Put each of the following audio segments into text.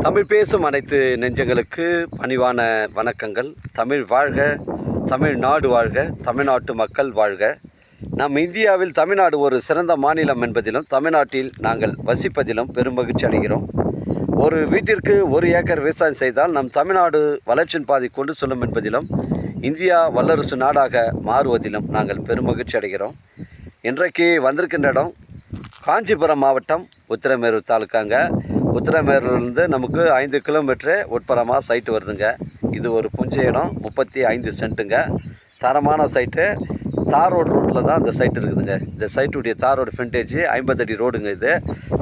தமிழ் பேசும் அனைத்து நெஞ்சங்களுக்கு பணிவான வணக்கங்கள். தமிழ் வாழ்க, தமிழ்நாடு வாழ்க, தமிழ்நாட்டு மக்கள் வாழ்க. நம் இந்தியாவில் தமிழ்நாடு ஒரு சிறந்த மாநிலம் என்பதிலும் தமிழ்நாட்டில் நாங்கள் வசிப்பதிலும் பெரும் மகிழ்ச்சி அடைகிறோம். ஒரு வீட்டிற்கு 1 ஏக்கர் விவசாயம் செய்தால் நம் தமிழ்நாடு வளர்ச்சியின் பாதை கொண்டு செல்லும் என்பதிலும் இந்தியா வல்லரசு நாடாக மாறுவதிலும் நாங்கள் பெரும் மகிழ்ச்சி அடைகிறோம். இன்றைக்கு வந்திருக்கின்ற இடம் காஞ்சிபுரம் மாவட்டம் உத்திரமேரூர் தாலுக்காங்க. உத்திரமேரூர்லேருந்து நமக்கு 5 கிலோமீட்டரு உட்புறமாக சைட்டு வருதுங்க. இது ஒரு புஞ்ச இடம், 35 சென்ட்டுங்க. தரமான சைட்டு. தார் ரோடு ரூட்டில் தான் இந்த சைட்டு இருக்குதுங்க. இந்த சைட்டுடைய தார் ரோடு ஃப்ரண்டேஜ் 50 அடி ரோடுங்க. இது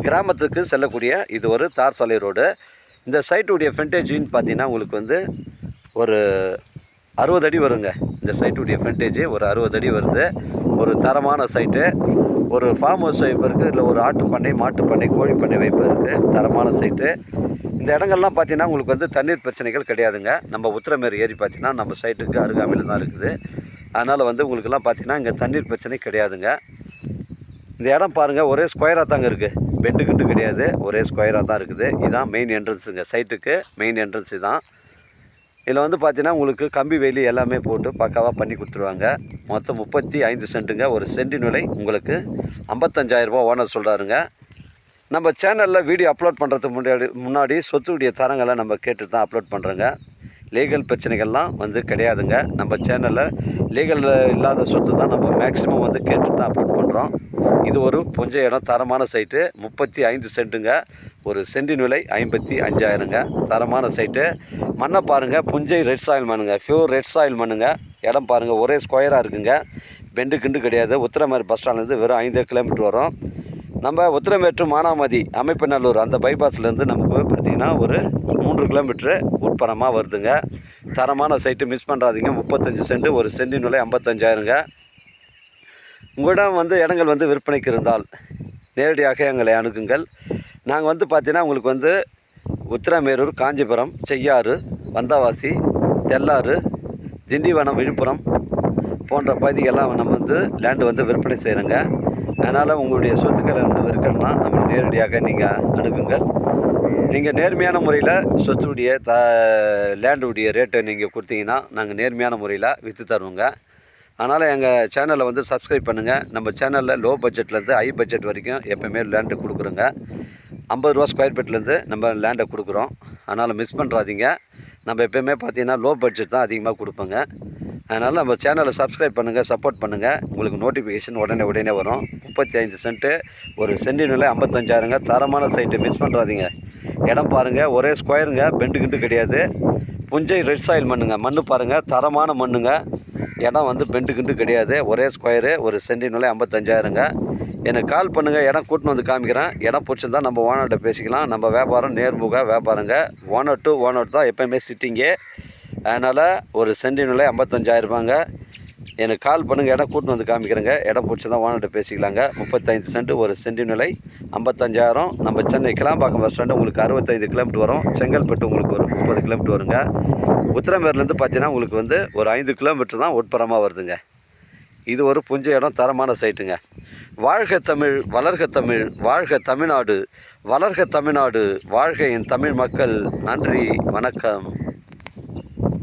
கிராமத்துக்கு செல்லக்கூடிய இது ஒரு தார் சாலை ரோடு. இந்த சைட்டுடைய ஃப்ரண்டேஜின்னு பார்த்தீங்கன்னா உங்களுக்கு ஒரு 60 அடி வருங்க. இந்த சைட்டுடைய ஃப்ரண்டேஜ் ஒரு 60 அடி வருது. ஒரு தரமான சைட்டு. ஒரு ஃபார்ம் ஹவுஸ் வைப்பு இருக்குது, இல்லை ஒரு ஆட்டு பண்ணை, மாட்டு பண்ணை, கோழி பண்ணை வைப்பு இருக்குது. தரமான சைட்டு. இந்த இடங்கள்லாம் பார்த்தீங்கன்னா உங்களுக்கு தண்ணீர் பிரச்சனைகள் கிடையாதுங்க. நம்ம உத்திரமேரூர் ஏரி பார்த்தீங்கன்னா நம்ம சைட்டுக்கு அருகாமையில் தான் இருக்குது. அதனால் உங்களுக்கெல்லாம் பார்த்தீங்கன்னா இங்கே தண்ணீர் பிரச்சனை கிடையாதுங்க. இந்த இடம் பாருங்கள், ஒரே ஸ்கொயராக தாங்க இருக்குது. பெண்டு கிண்டு கிடையாது, ஒரே ஸ்கொயராக தான் இருக்குது. இதுதான் மெயின் என்ட்ரன்ஸுங்க. சைட்டுக்கு மெயின் என்ட்ரன்ஸ் தான். இதில் பார்த்தீங்கன்னா உங்களுக்கு கம்பி வேலி எல்லாமே போட்டு பக்காவாக பண்ணி கொடுத்துருவாங்க. மொத்தம் 35 சென்ட்டுங்க. ஒரு சென்டின் விலை உங்களுக்கு 55,000 ரூபா ஓனர் சொல்கிறாருங்க. நம்ம சேனலில் வீடியோ அப்லோட் பண்ணுறதுக்கு முன்னாடி சொத்துடைய தரங்களை நம்ம கேட்டு தான் அப்லோட் பண்ணுறோங்க. லீகல் பிரச்சனைகள்லாம் கிடையாதுங்க. நம்ம சேனலில் லீகல் இல்லாத சொத்து தான் நம்ம மேக்ஸிமம் கேட்டு தான் அப்லோட் பண்ணுறோம். இது ஒரு புஞ்ச இடம், தரமான சைட்டு. 35 சென்ட்டுங்க. ஒரு சென்டின் விலை 55,000ங்க. தரமான சைட்டு. மண்ணை பாருங்கள், புஞ்சை ரெட் சாயில் மண்ணுங்க, ஃபியூர் ரெட் சாயில் மண்ணுங்க. இடம் பாருங்கள், ஒரே ஸ்கொயராக இருக்குங்க. பெண்டு கிண்டு கிடையாது. உத்திரமேரூர் பஸ் ஸ்டாண்ட்லேருந்து வெறும் 5 கிலோமீட்டர் வரும். நம்ம உத்திரமேரூர் மானாமதி அமைப்பநல்லூர் அந்த பைபாஸ்லேருந்து நமக்கு பார்த்திங்கன்னா ஒரு 3 கிலோமீட்ரு உட்புறமாக வருதுங்க. தரமான சைட்டு, மிஸ் பண்ணுறாதீங்க. 35 சென்ட். ஒரு சென்டின் விலை 55,000ங்க. உங்களிடம் இடங்கள் விற்பனைக்கு இருந்தால் நேரடியாக எங்களை அணுகுங்கள். நாங்கள் பார்த்தீங்கன்னா உங்களுக்கு உத்திரமேரூர், காஞ்சிபுரம், செய்யாறு, வந்தவாசி, தெல்லாறு, திண்டிவனம், விழுப்புரம் போன்ற பகுதிகளெல்லாம் நம்ம லேண்டு விற்பனை செய்கிறோங்க. அதனால் உங்களுடைய சொத்துக்களை விற்கணும்னா நம்ம நேரடியாக நீங்கள் அணுகுங்கள். நீங்கள் நேர்மையான முறையில் சொத்துடைய லேண்டுடைய ரேட்டை நீங்கள் கொடுத்தீங்கன்னா நாங்கள் நேர்மையான முறையில் விற்று தருவோங்க. அதனால் எங்கள் சேனலை சப்ஸ்கிரைப் பண்ணுங்கள். நம்ம சேனலில் லோ பட்ஜெட்லேருந்து ஹை பட்ஜெட் வரைக்கும் எப்போயுமே லேண்டு கொடுக்குறோங்க. 50 ரூபா ஸ்கொயர் ஃபீட்லேருந்து நம்ம லேண்டை கொடுக்குறோம். அதனால் மிஸ் பண்ணுறாதீங்க. நம்ம எப்போயுமே பார்த்தீங்கன்னா லோ பட்ஜெட் தான் அதிகமாக கொடுப்போங்க. அதனால் நம்ம சேனலை சப்ஸ்கிரைப் பண்ணுங்கள், சப்போர்ட் பண்ணுங்கள். உங்களுக்கு நோட்டிஃபிகேஷன் உடனே வரும். 35 சென்ட்டு. ஒரு சென்டின் விலை 55,000ங்க. தரமான சைட்டு, மிஸ் பண்ணுறாதீங்க. இடம் பாருங்கள், ஒரே ஸ்கொயருங்க, பெண்டு கிண்டு கிடையாது. புஞ்சை ரெட் சாயில் மண்ணுங்க. மண்ணு பாருங்கள், தரமான மண்ணுங்க. இடம் பெண்டு கிண்டு கிடையாது, ஒரே ஸ்கொயரு. ஒரு சென்டின் விலை 55,000ங்க. எனக்கு கால் பண்ணுங்கள், இடம் கூட்டின்னு காமிக்கிறேன். இடம் பிடிச்சிருந்தா நம்ம ஓனர்கிட்ட பேசிக்கலாம். நம்ம வியாபாரம் நேர்முக வியாபாரங்க. ஓனர் டு ஓனர் தான் எப்போயுமே சிட்டிங்கே. அதனால் ஒரு சென்டின் விலை 55,000 ரூபாங்க. எனக்கு கால் பண்ணுங்கள், இடம் கூட்டின்னு காமிக்கிறேங்க. இடம் பிடிச்சிருந்தா ஓனர்கிட்ட பேசிக்கலாங்க. 35 சென்ட். ஒரு சென்டின் விலை 55,000. நம்ம சென்னை கிளாம்பாக்கம் பஸ் ஸ்டாண்டு உங்களுக்கு 65 கிலோமீட்டர் வரும். செங்கல்பட்டு உங்களுக்கு ஒரு 30 கிலோமீட்டர் வருங்க. உத்திரமேரூர்லேருந்து பார்த்தீங்கன்னா உங்களுக்கு ஒரு 5 கிலோமீட்டர் தான் உட்புறமாக வருதுங்க. இது ஒரு புஞ்ச இடம், தரமான சைட்டுங்க. வாழ்க தமிழ், வளர்க தமிழ், வாழ்க தமிழ்நாடு, வளர்க தமிழ்நாடு, வாழ்க என் தமிழ் மக்கள். நன்றி, வணக்கம்.